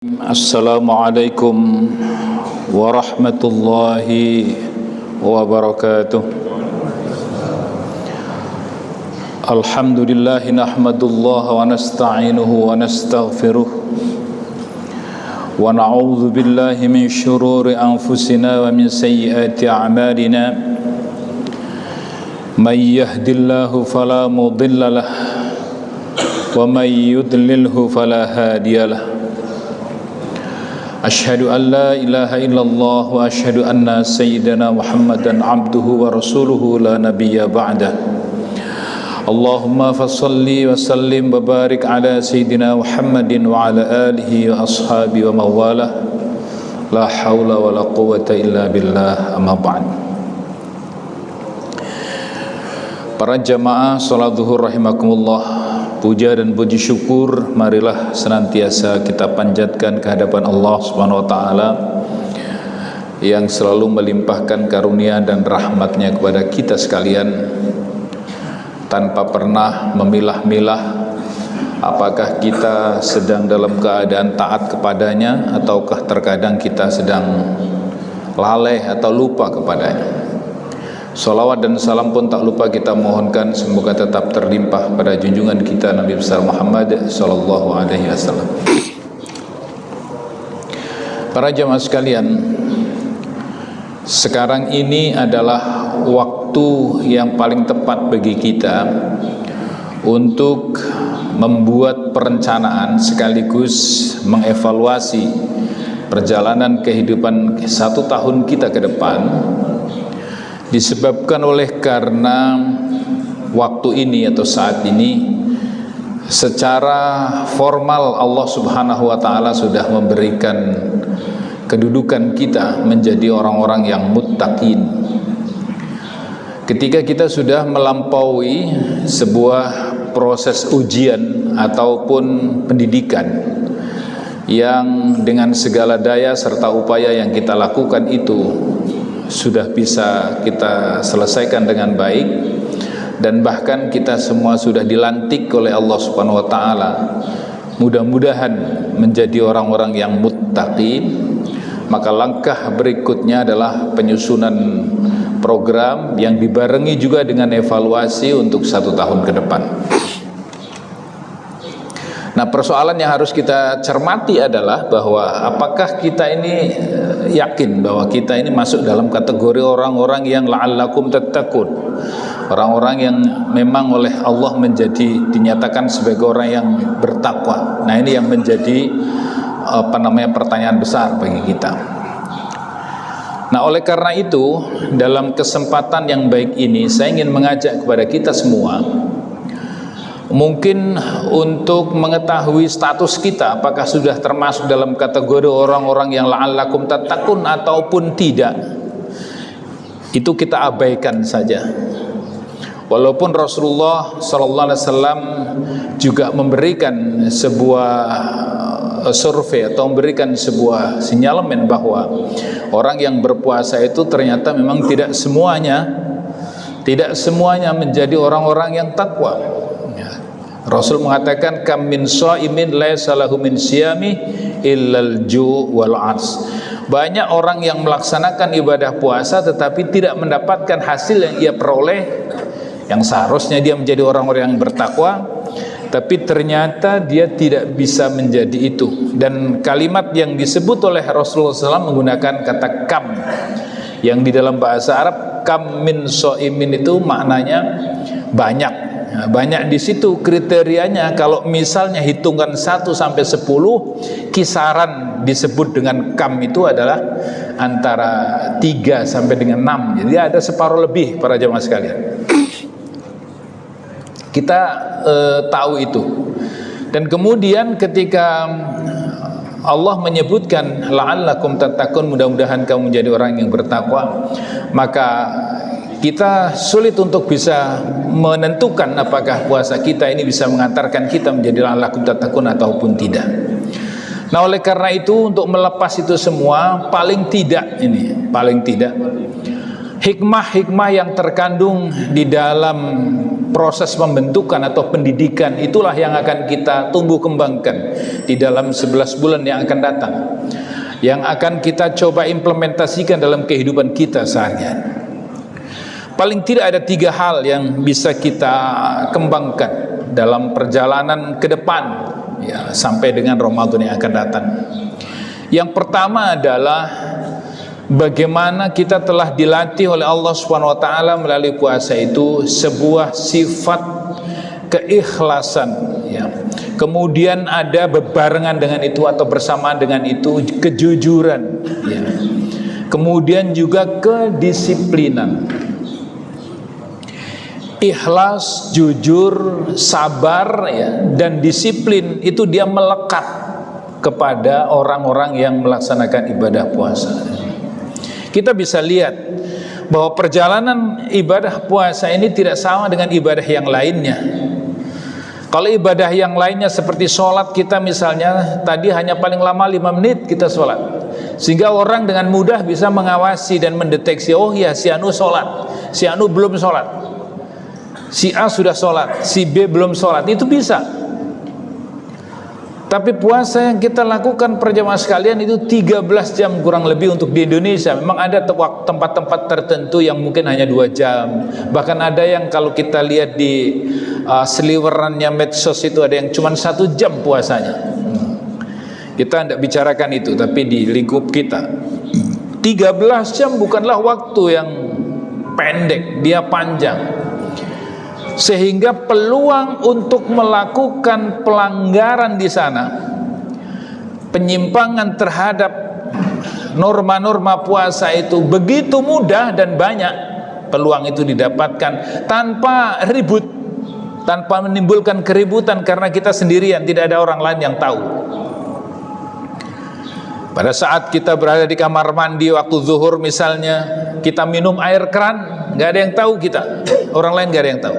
Assalamualaikum warahmatullahi wabarakatuh. Alhamdulillah nahmadullah wa nasta'inuhu wa nastaghfiruh wa na'udzu billahi min syururi anfusina wa min sayyiati a'malina. May yahdihillahu fala mudilla lahu wa may yudlilhu fala hadiyalah. Asyhadu an la ilaha illallah wa asyhadu anna sayyidana Muhammadan abduhu wa rasuluhu la nabiyya ba'dah. Allahumma fassalli wa sallim wa barik ala sayyidina Muhammadin wa ala alihi wa ashabi wa mawalah. La hawla wa la quwwata illa billah, amma ba'd. Para jamaah salat zuhur rahimakumullah, puja dan puji syukur marilah senantiasa kita panjatkan ke hadapan Allah Subhanahu wa taala yang selalu melimpahkan karunia dan rahmatnya kepada kita sekalian tanpa pernah memilah-milah apakah kita sedang dalam keadaan taat kepadanya ataukah terkadang kita sedang lalai atau lupa kepadanya. Salawat dan salam pun tak lupa kita mohonkan semoga tetap terlimpah pada junjungan kita Nabi besar Muhammad sallallahu alaihi wasallam. Para jamaah sekalian, sekarang ini adalah waktu yang paling tepat bagi kita untuk membuat perencanaan sekaligus mengevaluasi perjalanan kehidupan 1 tahun kita ke depan. Disebabkan oleh karena waktu ini atau saat ini secara formal Allah Subhanahu wa taala sudah memberikan kedudukan kita menjadi orang-orang yang muttaqin. Ketika kita sudah melampaui sebuah proses ujian ataupun pendidikan yang dengan segala daya serta upaya yang kita lakukan itu sudah bisa kita selesaikan dengan baik, dan bahkan kita semua sudah dilantik oleh Allah Subhanahu wa taala mudah-mudahan menjadi orang-orang yang muttaqin. Maka langkah berikutnya adalah penyusunan program yang dibarengi juga dengan evaluasi untuk 1 tahun ke depan. Nah, persoalan yang harus kita cermati adalah bahwa apakah kita ini yakin bahwa kita ini masuk dalam kategori orang-orang yang la'allakum tattaqun, orang-orang yang memang oleh Allah dinyatakan sebagai orang yang bertakwa. Nah, ini yang menjadi pertanyaan besar bagi kita. Nah, oleh karena itu dalam kesempatan yang baik ini saya ingin mengajak kepada kita semua mungkin untuk mengetahui status kita apakah sudah termasuk dalam kategori orang-orang yang la'allakum tattaqun ataupun tidak. Itu kita abaikan saja. Walaupun Rasulullah sallallahu alaihi wasallam juga memberikan sebuah survei atau memberikan sebuah sinyalemen bahwa orang yang berpuasa itu ternyata memang tidak semuanya menjadi orang-orang yang takwa. Rasul mengatakan kam min shaimin laisa lahu min siyami illal ju' wal 'ats. Banyak orang yang melaksanakan ibadah puasa tetapi tidak mendapatkan hasil yang ia peroleh, yang seharusnya dia menjadi orang-orang yang bertakwa, tapi ternyata dia tidak bisa menjadi itu. Dan kalimat yang disebut oleh Rasulullah SAW menggunakan kata kam, yang di dalam bahasa Arab kam min shaimin itu maknanya banyak. Nah, banyak di situ kriterianya. Kalau misalnya hitungan 1 sampai 10, kisaran disebut dengan kam itu adalah antara 3 sampai dengan 6. Jadi ada separuh lebih para jemaah sekalian. Kita tahu itu. Dan kemudian ketika Allah menyebutkan la'allakum tattaqun, mudah-mudahan kamu menjadi orang yang bertakwa, maka kita sulit untuk bisa menentukan apakah puasa kita ini bisa mengantarkan kita menjadi la'allakum tattaqun ataupun tidak. Nah, oleh karena itu untuk melepas itu semua paling tidak hikmah-hikmah yang terkandung di dalam proses pembentukan atau pendidikan itulah yang akan kita tumbuh kembangkan di dalam 11 bulan yang akan datang, yang akan kita coba implementasikan dalam kehidupan kita seharian. Paling tidak ada 3 hal yang bisa kita kembangkan dalam perjalanan ke depan ya, sampai dengan Ramadan yang akan datang. Yang pertama adalah bagaimana kita telah dilatih oleh Allah Subhanahu wa taala melalui puasa itu sebuah sifat keikhlasan ya. Kemudian ada bebarengan dengan itu atau bersamaan dengan itu kejujuran ya. Kemudian juga kedisiplinan. Ikhlas, jujur, sabar ya, dan disiplin itu dia melekat kepada orang-orang yang melaksanakan ibadah puasa. Kita bisa lihat bahwa perjalanan ibadah puasa ini tidak sama dengan ibadah yang lainnya. Kalau ibadah yang lainnya seperti sholat, kita misalnya tadi hanya paling lama 5 menit kita sholat, sehingga orang dengan mudah bisa mengawasi dan mendeteksi, oh ya si Anu sholat, si Anu belum sholat, si A sudah sholat, si B belum sholat, itu bisa. Tapi puasa yang kita lakukan perjamaah sekalian itu 13 jam kurang lebih untuk di Indonesia. Memang ada tempat-tempat tertentu yang mungkin hanya 2 jam. Bahkan ada yang kalau kita lihat di seliwerannya medsos itu ada yang cuma 1 jam puasanya. Kita tidak bicarakan itu, tapi di lingkup kita 13 jam bukanlah waktu yang pendek, dia panjang. Sehingga peluang untuk melakukan pelanggaran di sana, penyimpangan terhadap norma-norma puasa itu begitu mudah dan banyak. Peluang itu didapatkan tanpa ribut, tanpa menimbulkan keributan karena kita sendirian, tidak ada orang lain yang tahu. Pada saat kita berada di kamar mandi waktu zuhur misalnya, kita minum air keran, nggak ada yang tahu kita, orang lain nggak ada yang tahu.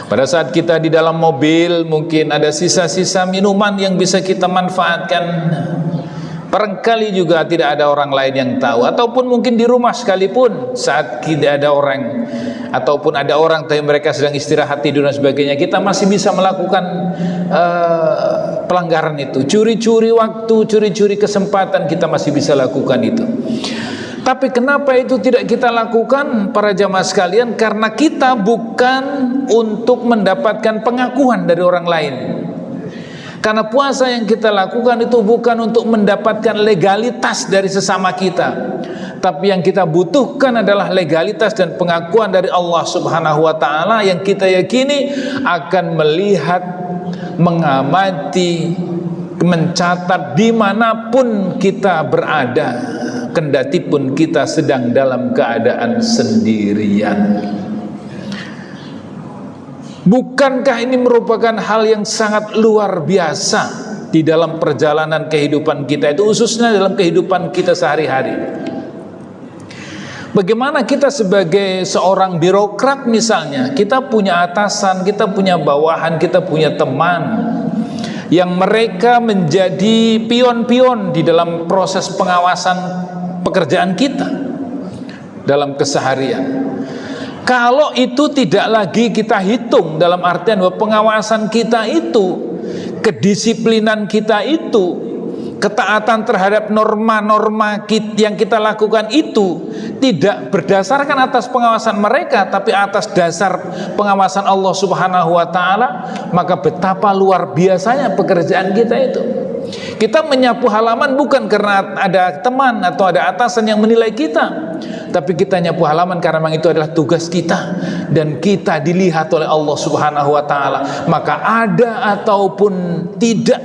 Pada saat kita di dalam mobil, mungkin ada sisa-sisa minuman yang bisa kita manfaatkan, barangkali juga tidak ada orang lain yang tahu. Ataupun mungkin di rumah sekalipun, saat tidak ada orang, ataupun ada orang tapi mereka sedang istirahat tidur dan sebagainya, kita masih bisa melakukan pelanggaran itu. Curi-curi waktu, curi-curi kesempatan, kita masih bisa lakukan itu. Tapi kenapa itu tidak kita lakukan para jamaah sekalian? Karena kita bukan untuk mendapatkan pengakuan dari orang lain. Karena puasa yang kita lakukan itu bukan untuk mendapatkan legalitas dari sesama kita, tapi yang kita butuhkan adalah legalitas dan pengakuan dari Allah Subhanahu wa taala yang kita yakini akan melihat, mengamati, mencatat dimanapun kita berada, kendati pun kita sedang dalam keadaan sendirian. Bukankah ini merupakan hal yang sangat luar biasa di dalam perjalanan kehidupan kita itu, khususnya dalam kehidupan kita sehari-hari? Bagaimana kita sebagai seorang birokrat misalnya, kita punya atasan, kita punya bawahan, kita punya teman yang mereka menjadi pion-pion di dalam proses pengawasan pekerjaan kita dalam keseharian. Kalau itu tidak lagi kita hitung dalam artian bahwa pengawasan kita itu, kedisiplinan kita itu, ketaatan terhadap norma-norma yang kita lakukan itu tidak berdasarkan atas pengawasan mereka, tapi atas dasar pengawasan Allah Subhanahu wa taala, maka betapa luar biasanya pekerjaan kita itu. Kita menyapu halaman bukan karena ada teman atau ada atasan yang menilai kita, tapi kita nyapu halaman karena memang itu adalah tugas kita dan kita dilihat oleh Allah Subhanahu wa taala. Maka ada ataupun tidak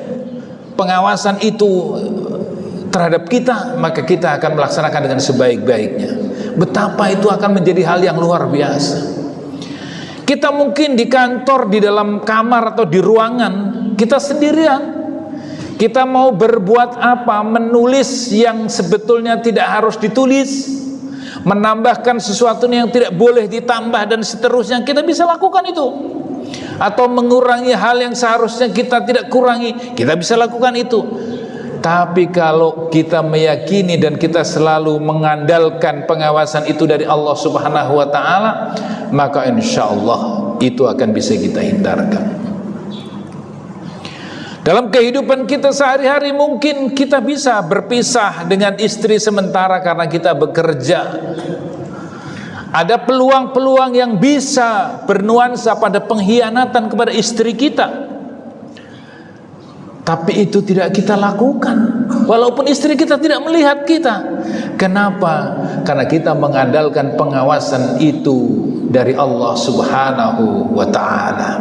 pengawasan itu terhadap kita, maka kita akan melaksanakan dengan sebaik-baiknya. Betapa itu akan menjadi hal yang luar biasa. Kita mungkin di kantor, di dalam kamar atau di ruangan kita sendirian. Kita mau berbuat apa, menulis yang sebetulnya tidak harus ditulis, menambahkan sesuatu yang tidak boleh ditambah dan seterusnya, kita bisa lakukan itu. Atau mengurangi hal yang seharusnya kita tidak kurangi, kita bisa lakukan itu. Tapi kalau kita meyakini dan kita selalu mengandalkan pengawasan itu dari Allah Subhanahu wa ta'ala, maka insya Allah itu akan bisa kita hindarkan. Dalam kehidupan kita sehari-hari mungkin kita bisa berpisah dengan istri sementara karena kita bekerja. Ada peluang-peluang yang bisa bernuansa pada pengkhianatan kepada istri kita, tapi itu tidak kita lakukan walaupun istri kita tidak melihat kita. Kenapa? Karena kita mengandalkan pengawasan itu dari Allah Subhanahu wa ta'ala.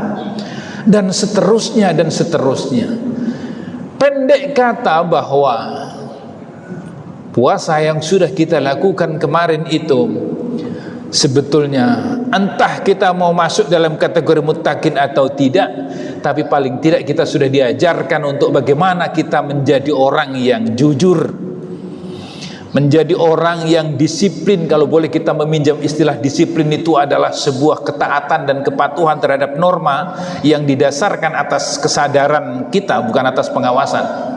Dan seterusnya dan seterusnya. Pendek kata bahwa puasa yang sudah kita lakukan kemarin itu sebetulnya entah kita mau masuk dalam kategori muttaqin atau tidak, tapi paling tidak kita sudah diajarkan untuk bagaimana kita menjadi orang yang jujur, menjadi orang yang disiplin. Kalau boleh kita meminjam istilah disiplin, itu adalah sebuah ketaatan dan kepatuhan terhadap norma yang didasarkan atas kesadaran kita, bukan atas pengawasan.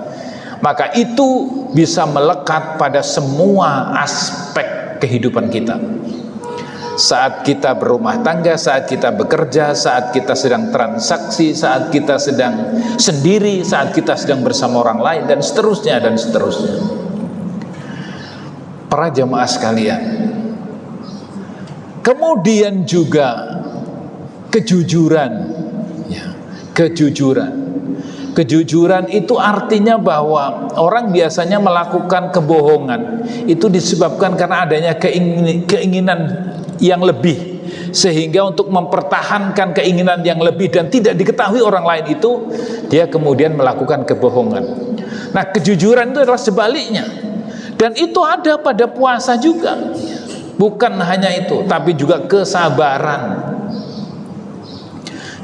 Maka itu bisa melekat pada semua aspek kehidupan kita. Saat kita berumah tangga, saat kita bekerja, saat kita sedang transaksi, saat kita sedang sendiri, saat kita sedang bersama orang lain, dan seterusnya dan seterusnya. Para jamaah sekalian, kemudian juga kejujuran, ya, kejujuran itu artinya bahwa orang biasanya melakukan kebohongan itu disebabkan karena adanya keinginan yang lebih, sehingga untuk mempertahankan keinginan yang lebih dan tidak diketahui orang lain itu, dia kemudian melakukan kebohongan. Nah, kejujuran itu adalah sebaliknya. Dan itu ada pada puasa juga. Bukan hanya itu, tapi juga kesabaran.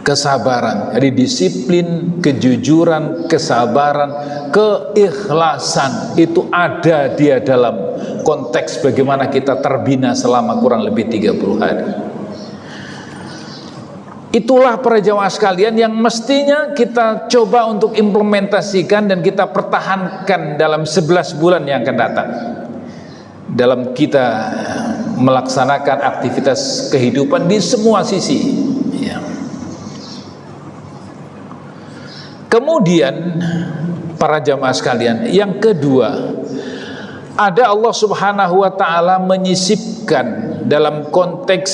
Kesabaran, jadi disiplin, kejujuran, kesabaran, keikhlasan itu ada dia dalam konteks bagaimana kita terbina selama kurang lebih 30 hari. Itulah para jamaah sekalian yang mestinya kita coba untuk implementasikan dan kita pertahankan dalam 11 bulan yang akan datang, dalam kita melaksanakan aktivitas kehidupan di semua sisi, ya. Kemudian para jamaah sekalian, yang kedua, ada Allah Subhanahu wa ta'ala menyisipkan dalam konteks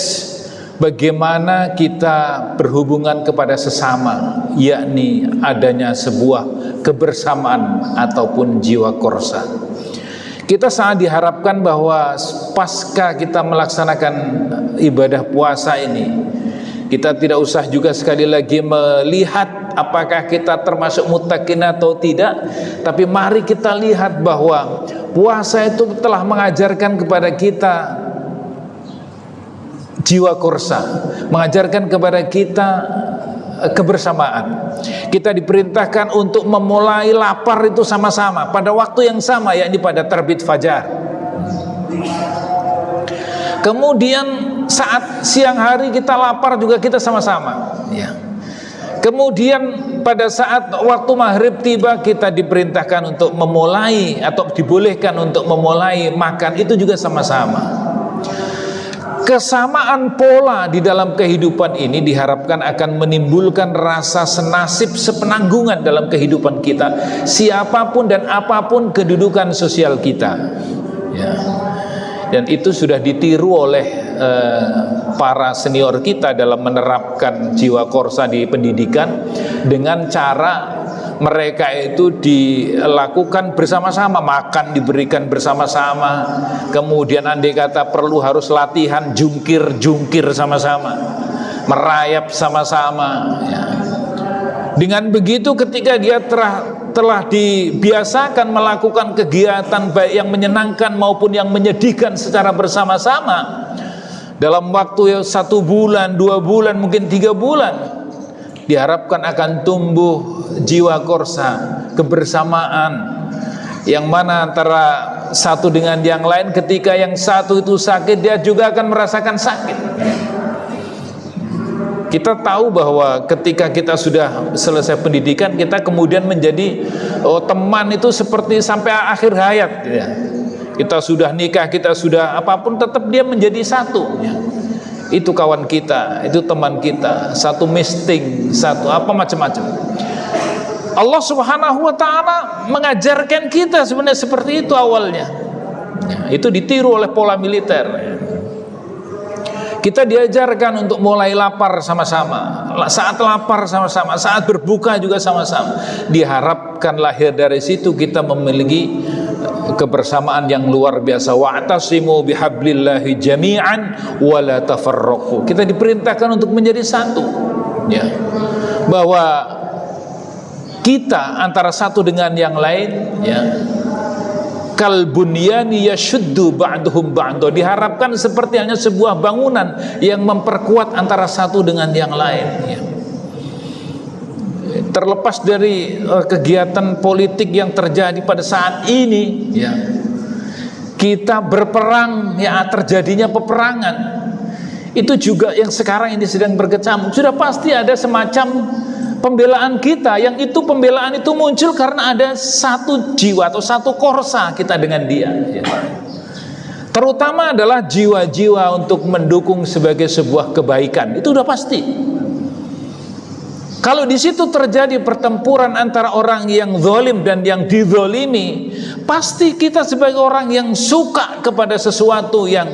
bagaimana kita berhubungan kepada sesama, yakni adanya sebuah kebersamaan ataupun jiwa korsa. Kita sangat diharapkan bahwa pasca kita melaksanakan ibadah puasa ini, kita tidak usah juga sekali lagi melihat apakah kita termasuk muttaqin atau tidak, tapi mari kita lihat bahwa puasa itu telah mengajarkan kepada kita jiwa korsa, mengajarkan kepada kita kebersamaan. Kita diperintahkan untuk memulai lapar itu sama-sama pada waktu yang sama, yakni pada terbit fajar. Kemudian saat siang hari kita lapar juga kita sama-sama, ya. Kemudian pada saat waktu maghrib tiba, kita diperintahkan untuk memulai atau dibolehkan untuk memulai makan itu juga sama-sama. Kesamaan pola di dalam kehidupan ini diharapkan akan menimbulkan rasa senasib sepenanggungan dalam kehidupan kita, siapapun dan apapun kedudukan sosial kita, ya. Dan itu sudah ditiru oleh para senior kita dalam menerapkan jiwa korsa di pendidikan dengan cara mereka itu dilakukan bersama-sama, makan diberikan bersama-sama, kemudian andai kata perlu harus latihan jungkir sama-sama, merayap sama-sama, ya. Dengan begitu ketika dia telah dibiasakan melakukan kegiatan baik yang menyenangkan maupun yang menyedihkan secara bersama-sama dalam waktu 1 bulan, 2 bulan, mungkin 3 bulan, diharapkan akan tumbuh jiwa korsa, kebersamaan, yang mana antara satu dengan yang lain, ketika yang satu itu sakit, dia juga akan merasakan sakit. Kita tahu bahwa ketika kita sudah selesai pendidikan, kita kemudian menjadi teman itu seperti sampai akhir hayat ya. Kita sudah nikah, kita sudah apapun, tetap dia menjadi satu ya. Itu kawan kita, itu teman kita, satu misting, satu apa macam-macam. Allah Subhanahu wa ta'ala mengajarkan kita sebenarnya seperti itu awalnya ya, itu ditiru oleh pola militer ya. Kita diajarkan untuk mulai lapar sama-sama, saat lapar sama-sama, saat berbuka juga sama-sama. Diharapkan lahir dari situ kita memiliki kebersamaan yang luar biasa. Wa'tasimu bihablillahi jami'an wa la tafarraqu. Kita diperintahkan untuk menjadi satu ya. Bahwa kita antara satu dengan yang lain ya, kal bunyani yashuddu ba'duhum ba'da, diharapkan seperti hanya sebuah bangunan yang memperkuat antara satu dengan yang lain ya. Terlepas dari kegiatan politik yang terjadi pada saat ini ya, kita berperang ya, terjadinya peperangan itu juga yang sekarang ini sedang berkecamuk. Sudah pasti ada semacam pembelaan kita, yang itu pembelaan itu muncul karena ada satu jiwa atau satu korsa kita dengan dia ya. Terutama adalah jiwa-jiwa untuk mendukung sebagai sebuah kebaikan, itu udah pasti. Kalau di situ terjadi pertempuran antara orang yang zalim dan yang dizalimi, pasti kita sebagai orang yang suka kepada sesuatu yang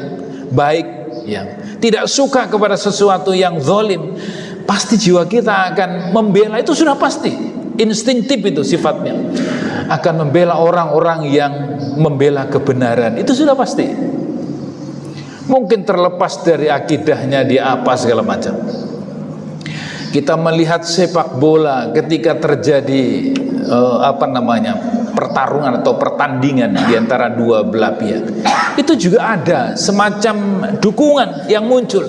baik ya, tidak suka kepada sesuatu yang zalim, pasti jiwa kita akan membela, itu sudah pasti, instinktif itu sifatnya, akan membela orang-orang yang membela kebenaran, itu sudah pasti. Mungkin terlepas dari akidahnya dia apa segala macam. Kita melihat sepak bola ketika terjadi pertarungan atau pertandingan di antara dua belah pihak, itu juga ada semacam dukungan yang muncul.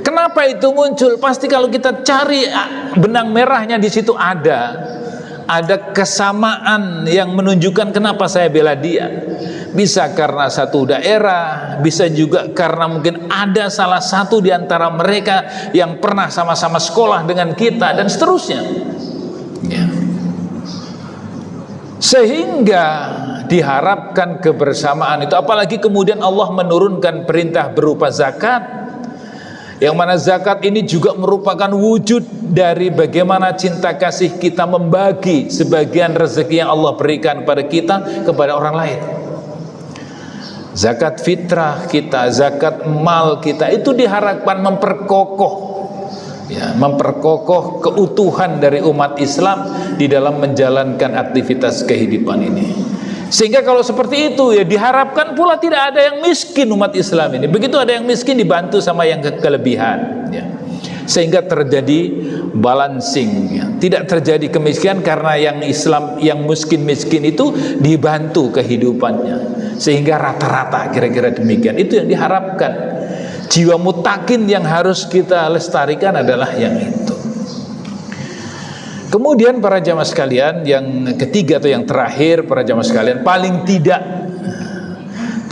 Kenapa itu muncul? Pasti kalau kita cari benang merahnya di situ ada kesamaan yang menunjukkan kenapa saya bela dia. Bisa karena satu daerah, bisa juga karena mungkin ada salah satu di antara mereka yang pernah sama-sama sekolah dengan kita dan seterusnya. Ya. Sehingga diharapkan kebersamaan itu, apalagi kemudian Allah menurunkan perintah berupa zakat, yang mana zakat ini juga merupakan wujud dari bagaimana cinta kasih kita membagi sebagian rezeki yang Allah berikan pada kita kepada orang lain. Zakat fitrah kita, zakat mal kita, itu diharapkan memperkokoh ya, memperkokoh keutuhan dari umat Islam di dalam menjalankan aktivitas kehidupan ini. Sehingga kalau seperti itu ya, diharapkan pula tidak ada yang miskin umat Islam ini. Begitu ada yang miskin dibantu sama yang kelebihan ya. Sehingga terjadi balancing ya. Tidak terjadi kemiskinan karena yang Islam, yang miskin-miskin itu dibantu kehidupannya. Sehingga rata-rata kira-kira demikian. Itu yang diharapkan. Jiwa mutakin yang harus kita lestarikan adalah yang itu. Kemudian para jamaah sekalian, yang ketiga atau yang terakhir para jamaah sekalian, paling tidak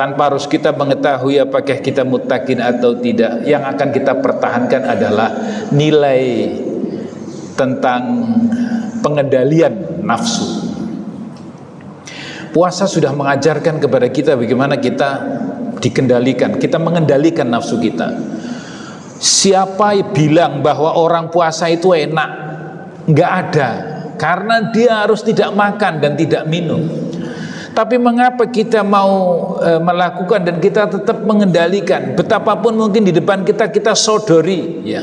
tanpa harus kita mengetahui apakah kita mutakin atau tidak, yang akan kita pertahankan adalah nilai tentang pengendalian nafsu. Puasa sudah mengajarkan kepada kita bagaimana kita dikendalikan, kita mengendalikan nafsu kita. Siapa bilang bahwa orang puasa itu enak? Enggak ada, karena dia harus tidak makan dan tidak minum. Tapi mengapa kita mau melakukan dan kita tetap mengendalikan? Betapapun mungkin di depan kita sodori ya.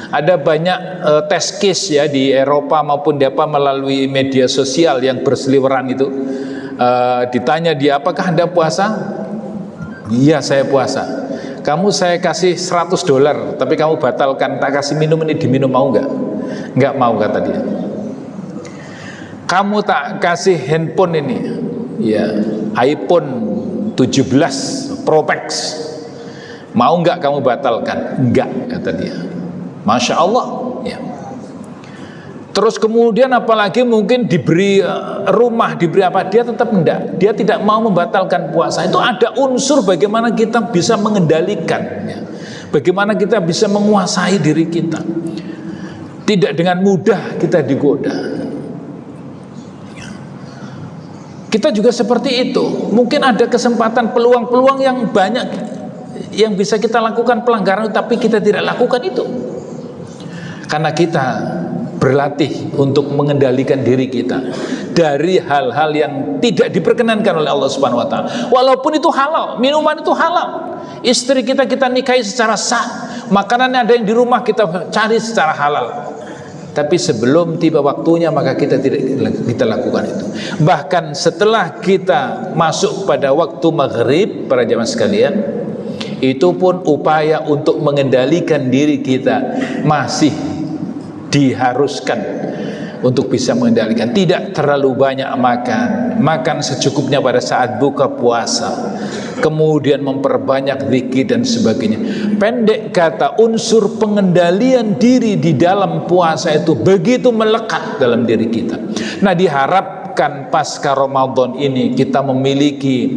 Ada banyak test case ya di Eropa maupun di melalui media sosial yang berseliweran itu. Ditanya dia, apakah Anda puasa? Iya, saya puasa. Kamu saya kasih $100, tapi kamu batalkan, tak kasih minum ini, diminum, mau nggak? Nggak mau, kata dia. Kamu tak kasih handphone ini, ya iPhone 17 Pro Max, mau nggak kamu batalkan? Nggak, kata dia. Masya Allah ya. Terus kemudian apalagi mungkin diberi rumah, diberi apa, dia tetap enggak, dia tidak mau membatalkan puasa. Itu ada unsur bagaimana kita bisa mengendalikan ya. Bagaimana kita bisa menguasai diri kita. Tidak dengan mudah kita digoda. Kita juga seperti itu. Mungkin ada kesempatan, peluang-peluang yang banyak yang bisa kita lakukan pelanggaran, tapi kita tidak lakukan itu. Karena kita berlatih untuk mengendalikan diri kita dari hal-hal yang tidak diperkenankan oleh Allah Subhanahu wa taala. Walaupun itu halal, minuman itu halal. Istri kita nikahi secara sah, makanannya ada yang di rumah kita cari secara halal. Tapi sebelum tiba waktunya maka kita lakukan itu. Bahkan setelah kita masuk pada waktu maghrib, para jamaah sekalian, itu pun upaya untuk mengendalikan diri kita masih diharuskan untuk bisa mengendalikan. Tidak terlalu banyak makan secukupnya pada saat buka puasa, kemudian memperbanyak zikir dan sebagainya. Pendek kata, unsur pengendalian diri di dalam puasa itu begitu melekat dalam diri kita. Nah, diharapkan pasca Ramadan ini kita memiliki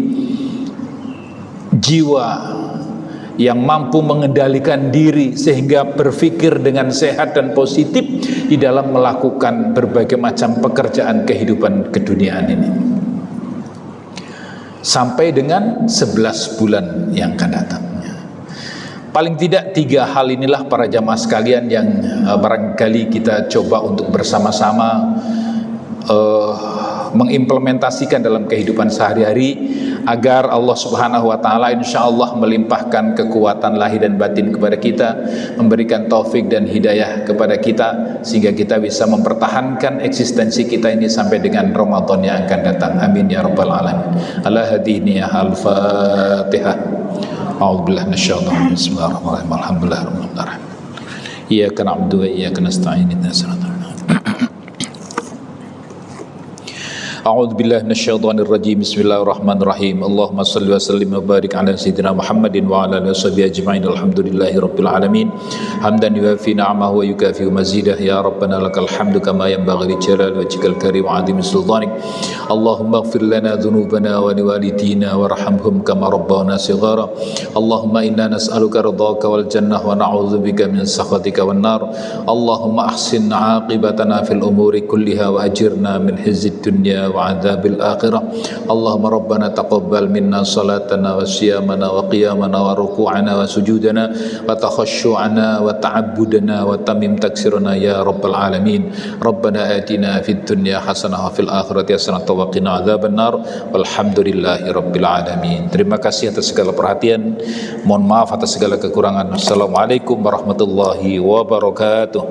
jiwa yang mampu mengendalikan diri sehingga berpikir dengan sehat dan positif di dalam melakukan berbagai macam pekerjaan kehidupan keduniaan ini, sampai dengan 11 bulan yang akan datang. Paling tidak 3 hal inilah para jamaah sekalian yang barangkali kita coba untuk bersama-sama mengimplementasikan dalam kehidupan sehari-hari, agar Allah Subhanahu wa taala insyaallah melimpahkan kekuatan lahir dan batin kepada kita, memberikan taufik dan hidayah kepada kita sehingga kita bisa mempertahankan eksistensi kita ini sampai dengan Ramadan yang akan datang. Amin ya rabbal alamin. Ala hadhihi al-Fatihah. A'udzubillahi minasyaitonir rajim. Bismillahirrahmanirrahim. Alhamdulillahirabbil alamin. Iyyaka na'budu wa iyyaka nasta'in. Ihdinas siratal A'udzu billahi minasyaitonir rajim. Bismillahirrahmanirrahim. Allahumma shalli wa sallim wa barik ala sayyidina Muhammadin wa ala alihi washabihi ajma'in. Alhamdulillahirabbil alamin. Hamdan yuwafi ni'amahu wa yukafi mazidah. Ya rabbana lakal hamdu kama yanbaghi li jalali wajhikal karim wa 'azimi sultanik. Allahumma ighfir lana dhunubana wa liwalidina warhamhum kama rabbana shighara. Allahumma inna nas'aluka ridhaka wal jannah wa na'udzubika min sakhatika wan nar. Allahumma ahsin 'aqibatana fil umuri kulliha wa ajirna min khizyid dunya وعذاب الآخرة. اللهم ربنا تقبل منا صلاتنا وصيامنا وقيامنا وركوعنا وسجودنا وتخشعنا وتعبدنا وتمم تكسيرنا يا رب العالمين. ربنا آتنا في الدنيا حسنة وفي الآخرة حسنة وقنا عذاب النار والحمد لله رب العالمين. Terima kasih atas segala perhatian, mohon maaf atas segala kekurangan. Assalamualaikum warahmatullahi wabarakatuh.